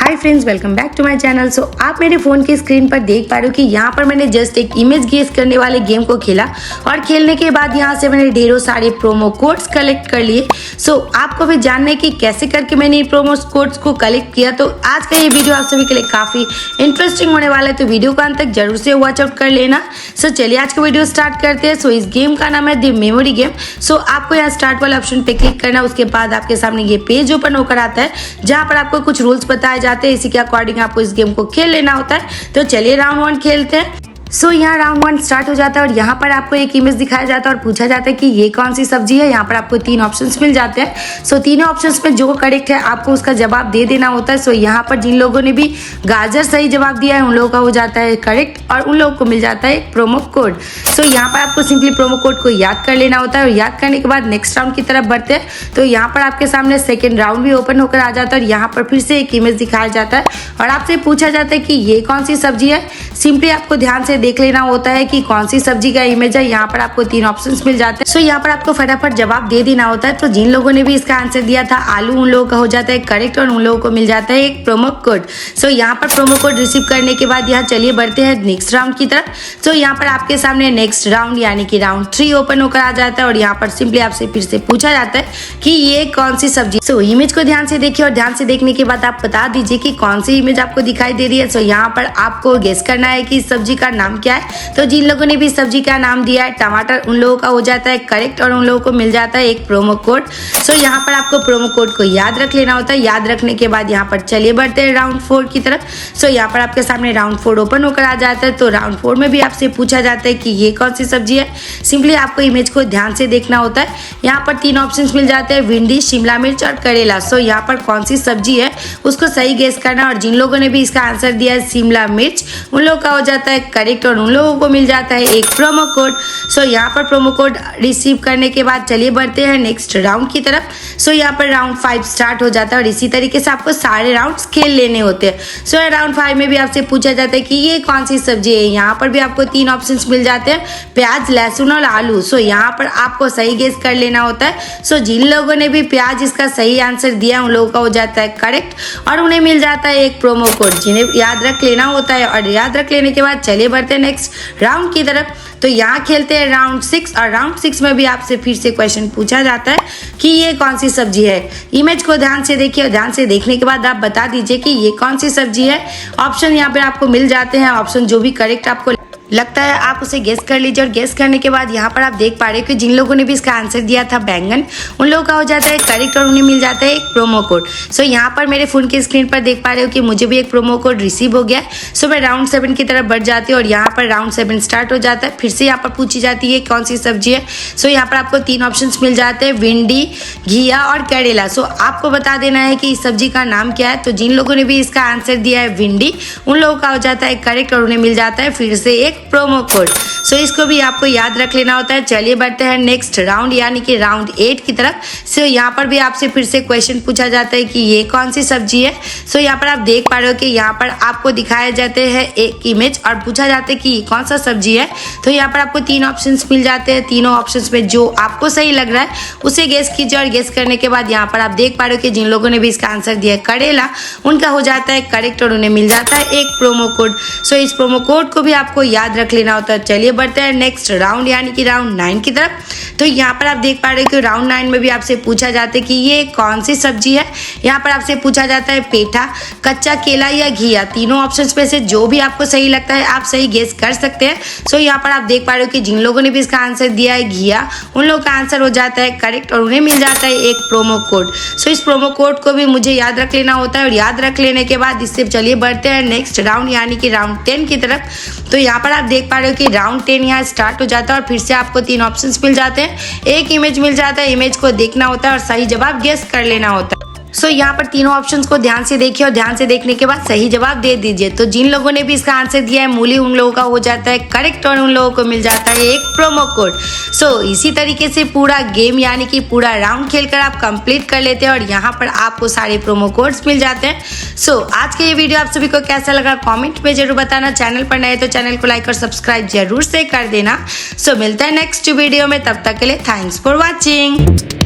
Hi friends, welcome back to my channel. So आप मेरे phone की स्क्रीन पर देख पा रहे हो कि यहाँ पर मैंने जस्ट एक इमेज गेस करने वाले गेम को खेला और खेलने के बाद यहाँ से मैंने ढेरों सारे प्रोमो कोड्स कलेक्ट कर लिए। सो आपको भी जानना है कि कैसे करके मैंने ये प्रोमो कोड्स को कलेक्ट किया, तो आज का ये वीडियो आप सभी के लिए काफ़ी इंटरेस्टिंग होने वाला है, तो वीडियो को अंत तक जरूर से वॉच आउट कर लेना। सो चलिए आज का वीडियो स्टार्ट करते हैं। सो इस गेम का नाम है द मेमोरी गेम। सो आपको यहाँ स्टार्ट वाले ऑप्शन पे क्लिक करना, उसके बाद आपके सामने ये पेज ओपन होकर आता है जहाँ पर आपको कुछ रूल्स बताए जाते हैं, इसी के अकॉर्डिंग आपको इस गेम को खेल लेना होता है। तो चलिए राउंड 1 खेलते हैं। सो यहाँ राउंड 1 स्टार्ट हो जाता है और यहाँ पर आपको एक इमेज दिखाया जाता है और पूछा जाता है कि ये कौन सी सब्जी है। यहाँ पर आपको 3 ऑप्शंस मिल जाते हैं। सो तीनों ऑप्शंस में जो करेक्ट है आपको उसका जवाब दे देना होता है। सो यहाँ पर जिन लोगों ने भी गाजर सही जवाब दिया है उन लोगों का हो जाता है करेक्ट और उन लोगों को मिल जाता है एक प्रोमो कोड। सो यहाँ पर आपको सिंपली प्रोमो कोड को याद कर लेना होता है और याद करने के बाद नेक्स्ट राउंड की तरफ बढ़ते हैं। तो यहाँ पर आपके सामने सेकेंड राउंड भी ओपन होकर आ जाता है और यहाँ पर फिर से एक इमेज दिखाया जाता है और आपसे पूछा जाता है कि ये कौन सी सब्जी है। सिंपली आपको ध्यान से देख लेना होता है कि कौन सी सब्जी का इमेज है। यहाँ पर आपको 3 ऑप्शंस मिल जाते हैं। सो यहाँ पर आपको फटाफट जवाब दे देना होता है। तो जिन लोगों ने भी इसका आंसर दिया था आलू, उन लोगों का हो जाता है करेक्ट और उन लोगों को मिल जाता है एक प्रोमो कोड। सो यहाँ पर प्रोमो कोड रिसीव करने के बाद यहाँ चलिए बढ़ते हैं नेक्स्ट राउंड की तरफ। सो यहाँ पर आपके सामने नेक्स्ट राउंड यानी कि राउंड 3 ओपन होकर आ जाता है और यहाँ पर सिंपली आपसे फिर से पूछा जाता है कि ये कौन सी सब्जी। सो इमेज को ध्यान से देखिए और ध्यान से देखने के बाद आप बता दीजिए कि कौन सी इमेज आपको दिखाई दे रही है। सो यहाँ पर आपको गेस करना है कि इस सब्जी का नाम क्या है। तो जिन लोगों ने भी सब्जी का नाम दिया है टमाटर, उन लोगों का हो जाता है करेक्ट और उन लोगों को मिल जाता है एक प्रोमो कोड। सो यहाँ पर आपको प्रोमो कोड को याद रख लेना होता है। याद रखने के बाद यहाँ पर चलिए बढ़ते हैं राउंड 4 की तरफ। सो यहाँ पर आपके सामने राउंड 4 ओपन होकर आ जाता है। तो राउंड 4 में भी आपसे पूछा जाता है कि ये कौन सी सब्जी है। सिंपली आपको इमेज को ध्यान से देखना होता है। यहाँ पर 3 ऑप्शंस मिल जाते हैं, भिंडी, शिमला मिर्च और करेला। सो यहाँ पर कौन सी सब्जी है उसको सही गेस करना और जिन लोगों ने भी इसका आंसर दिया है शिमला मिर्च, उन लोगों का हो जाता है करेक्ट और उन लोगों को मिल जाता है एक प्रोमो कोड। सो यहाँ पर प्रोमो कोड रिसीव करने के बाद चलिए बढ़ते हैं नेक्स्ट राउंड की तरफ। सो यहाँ पर राउंड 5 स्टार्ट हो जाता है और इसी तरीके से आपको सारे राउंड्स खेल लेने होते हैं। सो राउंड 5 में भी आपसे पूछा जाता है कि ये कौन सी सब्जी है। यहाँ पर भी आपको 3 ऑप्शंस मिल जाते हैं, प्याज, लहसुन और आलू। सो यहाँ पर आपको सही गेस कर लेना होता है। सो जिन लोगों ने भी प्याज इसका सही आंसर दिया उन लोगों का हो जाता है करेक्ट और उन्हें मिल जाता है एक प्रोमो कोड, जिन्हें याद रख लेना होता है। और याद रख लेने के बाद चलिए बढ़ते हैं नेक्स्ट राउंड की तरफ। तो यहाँ खेलते हैं राउंड 6 और राउंड 6 में भी आपसे फिर से क्वेश्चन पूछा जाता है कि ये कौन सी सब्जी है। इमेज को ध्यान से देखिए और ध्यान से देखने के बाद आप बता दीजिए कि ये कौन सी सब्जी है। ऑप्शन यहाँ पे आपको मिल जाते हैं। ऑप्शन जो भी करेक्ट आपको लगता है आप उसे गेस कर लीजिए और गेस करने के बाद यहाँ पर आप देख पा रहे हो कि जिन लोगों ने भी इसका आंसर दिया था बैंगन, उन लोगों का हो जाता है करेक्ट और उन्हें मिल जाता है एक प्रोमो कोड। सो यहाँ पर मेरे फोन की स्क्रीन पर देख पा रहे हो कि मुझे भी एक प्रोमो कोड रिसीव हो गया है। सो मैं राउंड 7 की तरफ बढ़ जाती हूँ और यहाँ पर राउंड 7 स्टार्ट हो जाता है। फिर से यहाँ पर पूछी जाती है कौन सी सब्जी है। सो यहाँ पर आपको 3 ऑप्शन मिल जाते हैं, भिंडी, घिया और करेला। सो आपको बता देना है कि इस सब्जी का नाम क्या है। तो जिन लोगों ने भी इसका आंसर दिया है भिंडी, उन लोगों का हो जाता है करेक्ट और उन्हें मिल जाता है फिर से एक प्रोमो कोड। सो इसको भी आपको याद रख लेना होता है। चलिए बढ़ते हैं नेक्स्ट राउंड यानी कि राउंड 8 की तरफ। सो यहाँ पर भी आपसे फिर से क्वेश्चन पूछा जाता है कि ये कौन सी सब्जी है। सो यहाँ पर आप देख पा रहे हो कि यहाँ पर आपको दिखाए जाते हैं एक इमेज और पूछा जाता है कि ये कौन सा सब्जी है। तो यहाँ पर आपको 3 ऑप्शंस मिल जाते हैं। तीनों ऑप्शंस में जो आपको सही लग रहा है उसे गेस कीजिए और गेस करने के बाद यहाँ पर आप देख पा रहे हो कि जिन लोगों ने भी इसका आंसर दिया है करेला, उनका हो जाता है करेक्ट और उन्हें मिल जाता है एक प्रोमो कोड। सो इस प्रोमो कोड को भी आपको याद रख लेना होता है। चलिए बढ़ते हैं नेक्स्ट राउंड यानी कि राउंड 9 की तरफ। तो यहाँ पर आप देख पा रहे हो कि राउंड 9 में भी आपसे पूछा जाता है कि ये कौन सी सब्जी है। यहाँ पर आपसे पूछा जाता है पेठा, कच्चा केला या घिया। तीनों ऑप्शंस में से जो भी आपको सही लगता है आप सही गेस कर सकते हैं। सो यहाँ पर आप देख पा रहे हो कि जिन लोगों ने भी इसका आंसर दिया है घिया, उन लोगों का आंसर हो जाता है करेक्ट और उन्हें मिल जाता है एक प्रोमो कोड। सो इस प्रोमो कोड को भी मुझे याद रख लेना होता है और याद रख लेने के बाद इससे चलिए बढ़ते हैं नेक्स्ट राउंड यानी कि राउंड 10 की तरफ। तो यहाँ पर आप देख पा रहे हो कि राउंड 10 यहाँ स्टार्ट हो जाता है और फिर से आपको 3 ऑप्शंस मिल जाते हैं, एक इमेज मिल जाता है। इमेज को देखना होता है और सही जवाब गेस कर लेना होता है। सो यहाँ पर तीनों ऑप्शंस को ध्यान से देखिए और ध्यान से देखने के बाद सही जवाब दे दीजिए। तो जिन लोगों ने भी इसका आंसर दिया है मूली, उन लोगों का हो जाता है करेक्ट और उन लोगों को मिल जाता है एक प्रोमो कोड। सो इसी तरीके से पूरा गेम यानी कि पूरा राउंड खेलकर आप कंप्लीट कर लेते हैं और यहाँ पर आपको सारे प्रोमो कोड्स मिल जाते हैं। सो आज का ये वीडियो आप सभी को कैसा लगा कॉमेंट में जरूर बताना। चैनल पर नए तो चैनल को लाइक और सब्सक्राइब जरूर से कर देना। सो मिलता है नेक्स्ट वीडियो में, तब तक के लिए थैंक्स फॉर वॉचिंग।